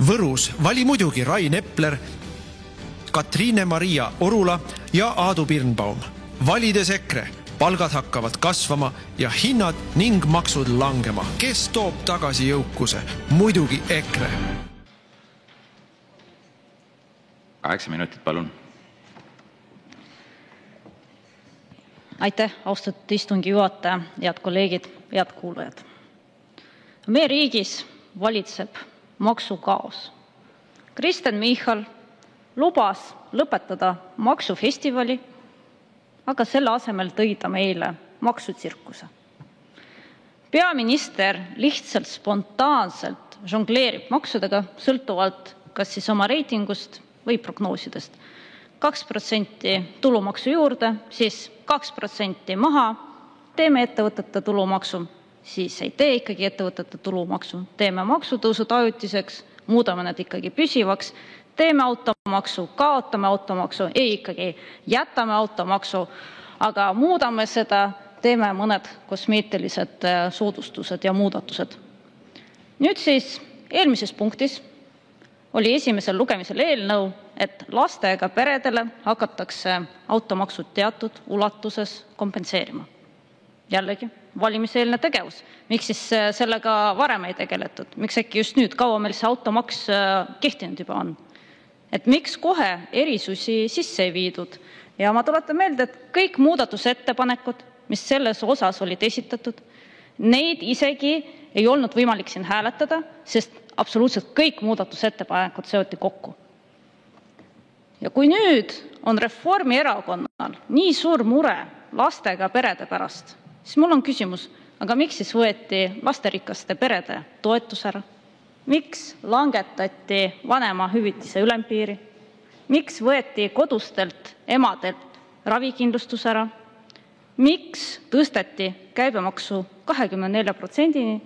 Võrus vali muidugi Rain Epler, Katriine-Maria Orula ja Aadu Birnbaum. Valides EKRE, palgad hakkavad kasvama ja hinnad ning maksud langema. Kes toob tagasi jõukuse? Muidugi EKRE. 8 minutit, palun. Aitäh, austatud istungi juhataja, head kolleegid, head kuulajad. Meie riigis valitseb maksukaos. Kristen Michal lubas lõpetada maksufestivali, aga selle asemel tõi ta meile maksutsirkuse. Peaminister lihtsalt spontaanselt žongleerib maksudega, sõltuvalt kas siis oma reitingust või prognoosidest. 2% tulumaksu juurde, siis 2% maha, teeme ettevõtete tulumaksu, siis ei tee ikkagi ettevõtete tulumaksu, teeme maksutõusud ajutiseks, muudame need ikkagi püsivaks, teeme automaksu, kaotame automaksu, ei ikkagi jätame automaksu, aga muudame seda, teeme mõned kosmeetilised soodustused ja muudatused. Nüüd siis eelmises punktis oli esimesel lugemisel eelnõu, et lastega peredele hakatakse automaksud teatud ulatuses kompenseerima. Jällegi, valimiseelne tegevus. Miks siis sellega varem ei tegeletud? Miks äkki just nüüd, kaua meil see automaks kehtinud juba on? Et miks kohe erisusi sisse ei viidud? Ja ma tuletan meelde, et kõik muudatusettepanekud, mis selles osas olid esitatud, neid isegi ei olnud võimalik siin hääletada, sest absoluutselt kõik muudatusettepanekud seoti kokku. Ja kui nüüd on Reformierakonnal nii suur mure lastega perede pärast, siis mul on küsimus, aga miks siis võeti lasterikaste perede toetus ära? Miks langetati vanemahüvitise ülempiiri? Miks võeti kodustelt emadelt ravikindlustus ära? Miks tõsteti käibemaksu 24%-ni?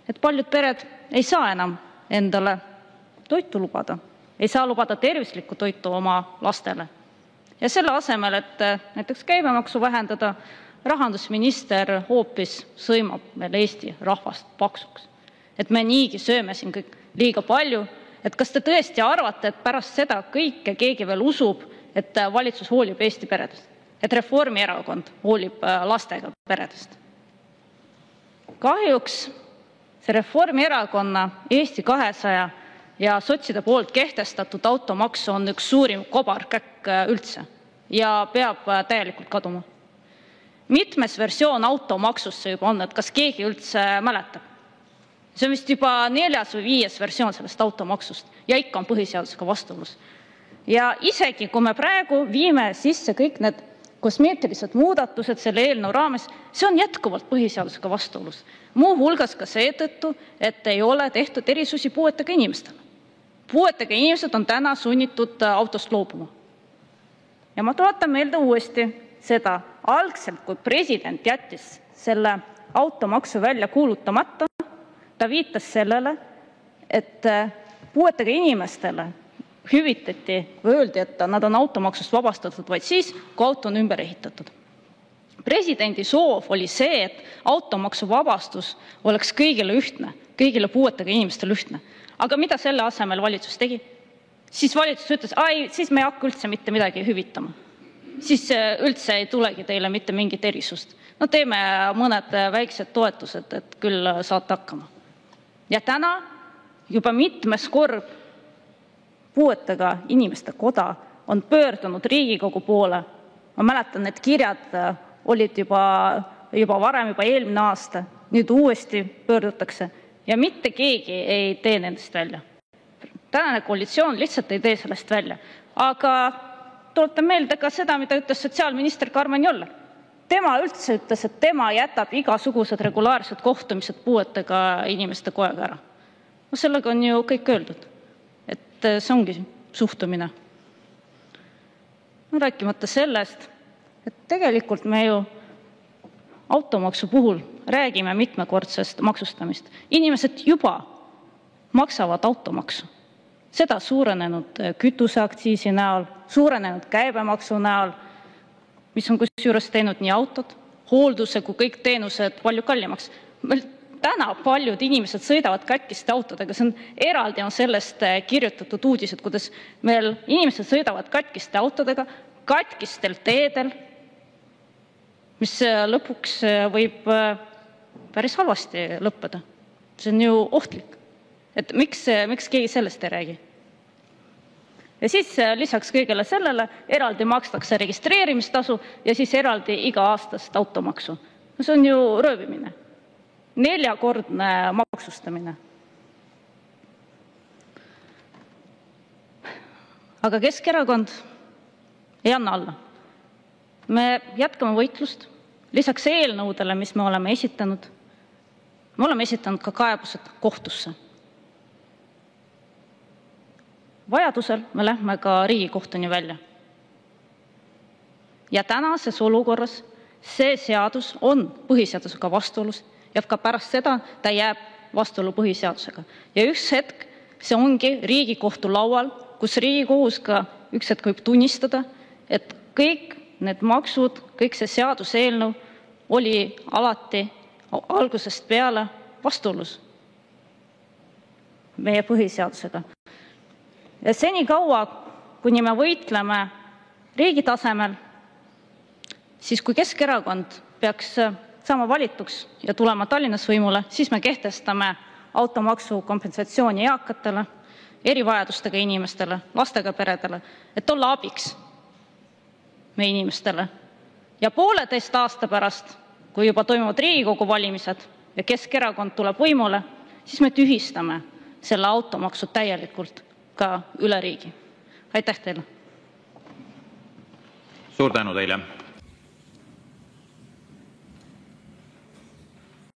Et paljud pered ei saa enam endale toitu lubada, ei saa lubada tervislikku toitu oma lastele. Ja selle asemel, et näiteks käibemaksu vähendada, rahandusminister hoopis sõimab meil Eesti rahvast paksuks. Et me niigi sööme siin kõik liiga palju. Et kas te tõesti arvate, et pärast seda kõike keegi veel usub, et valitsus hoolib Eesti peredest? Et Reformierakond hoolib lastega peredest? Kahjuks see Reformierakonna, Eesti 200 ja sotside poolt kehtestatud automaks on üks suurim kobarkäkk üldse ja peab täielikult kaduma. Mitmes versioon automaksust see juba on, et kas keegi üldse mäletab? See on vist juba 4. või 5. versioon sellest automaksust ja ikka on põhiseadusega vastuolus. Ja isegi kui me praegu viime sisse kõik need kosmeetilised muudatused selle eelnõu raames, see on jätkuvalt põhiseadusega vastuolus. Muu hulgas ka seetõttu, et ei ole tehtud erisusi puuetega inimestele. Puuetega inimesed on täna sunnitud autost loobuma. Ja ma tuletan meelde uuesti seda, algselt kui president jättis selle automaksu välja kuulutamata, ta viitas sellele, et puuetega inimestele hüvitati või öeldi, et nad on automaksust vabastatud vaid siis, kui auto on ümber ehitatud. Presidendi soov oli see, et automaksu vabastus oleks kõigile ühtne, kõigile puuetega inimestele ühtne. Aga mida selle asemel valitsus tegi? Siis valitsus ütles, siis me ei hakka üldse mitte midagi hüvitama. Siis üldse ei tulegi teile mitte mingit erisust. No teeme mõned väiksed toetused, et küll saate hakkama. Ja täna juba mitmes kord puuetega inimeste koda on pöördunud Riigikogu poole. Ma mäletan, need kirjad olid juba varem, juba eelmine aasta. Nüüd uuesti pöördutakse ja mitte keegi ei tee nendest välja. Tänane koalitsioon lihtsalt ei tee sellest välja. Aga tuletan meelde ka seda, mida ütles sotsiaalminister Karmen Joller. Tema üldse ütles, et tema jätab igasugused regulaarsed kohtumised puuetega inimeste kojaga ära. No sellega on ju kõik öeldud. Et see ongi suhtumine. No, rääkimata sellest, et tegelikult me ju automaksu puhul räägime mitmekordsest maksustamist. Inimesed juba maksavad automaksu. Seda suurenenud kütuseaktsiisi näol, suurenenud käibemaksu näol, mis on kusjuures teinud nii autod, hoolduse kui kõik teenused palju kallimaks. täna paljud inimesed sõidavad katkiste autodega, see on eraldi on sellest kirjutatud uudised, kuidas meil inimesed sõidavad katkiste autodega, katkistel teedel, mis lõpuks võib päris halvasti lõppeda. See on ju ohtlik. Et miks keegi sellest ei räägi? Ja siis lisaks kõigele sellele eraldi makstakse registreerimistasu ja siis eraldi iga-aastast automaksu. See on ju röövimine. 4-kordne maksustamine. Aga Keskerakond ei anna alla. Me jätkame võitlust. Lisaks eelnõudele, mis me oleme esitanud ka kaebused kohtusse. Vajadusel me lähme ka Riigikohtuni välja. Ja tänases olukorras see seadus on põhiseadusega vastuolus ja ka pärast seda ta jääb vastuolu põhiseadusega. Ja üks hetk see ongi Riigikohtu laual, kus Riigikohus ka üks hetk võib tunnistada, et kõik need maksud, kõik see seaduseelnõu oli alati algusest peale vastuolus meie põhiseadusega. Ja senikaua, kuni me võitleme riigi tasemel, siis kui Keskerakond peaks saama valituks ja tulema Tallinnas võimule, siis me kehtestame automaksu kompensatsiooni eakatele, erivajadustega inimestele, lastega peredele, et olla abiks meie inimestele. Ja 1,5 aasta pärast, kui juba toimuvad Riigikogu valimised ja Keskerakond tuleb võimule, siis me tühistame selle automaksu täielikult ka üle riigi. Aitäh teile! Suur tänu teile!